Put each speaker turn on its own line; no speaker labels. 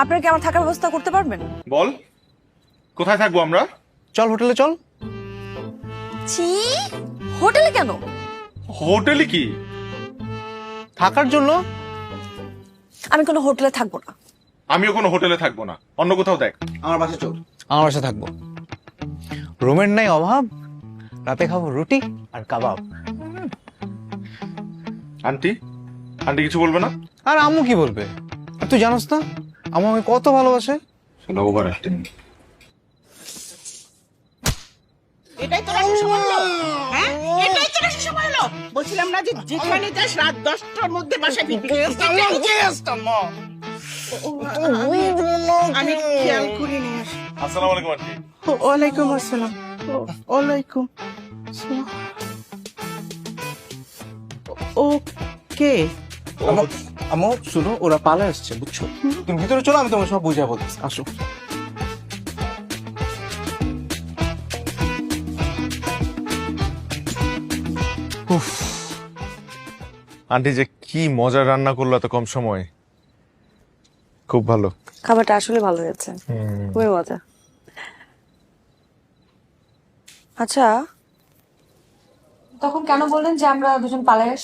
আপনারা কি আমার থাকার ব্যবস্থা করতে পারবেন?
বল, কোথায় থাকবো আমরা?
চল হোটেলে চল।
ছি, হোটেলে কেন?
হোটেলে কি?
থাকার জন্য।
আমি কোনো হোটেলে থাকবো না।
আমিও কোনো হোটেলে থাকবো না, অন্য কোথাও দেখ।
আমার বাসায় চল। আমার বাসায় থাকবো। রুমের নাই অভাব, রাতে খাবো রুটি আর কাবাব।
আন্টি, আন্টি কিছু বলবে না?
আর আম্মু কি বলবে? আর তুই জানোস না আম্মু আমাকে কত ভালোবাসে।
Over acting.
এটাই তোরা সময় হলো? হ্যাঁ, এটাই তোরা সময় হলো? বলছিলাম না যে যেখানে যাস রাত 10টার মধ্যে বাসায় ফিরবি। আমি খেয়াল করিনি।
আসসালামু আলাইকুম আন্টি।
ওয়ালাইকুম আসসালাম। ওয়ালাইকুম আসসালাম। ওকে।
আম্মু শুনো, ওরা পালে আসছে বুঝছো। তুমি ভিতরে চলো, আমি তোমাকে সব বুঝিয়ে বলতেছি। আসো।
আন্টি যে কি মজার রান্না করলো এত কম সময়ে, খুব ভালো।
খাবারটা আসলে ভালো হয়েছে, খুবই মজা। আচ্ছা, তখন কেন বললেন যে আমরা দুজন পালায়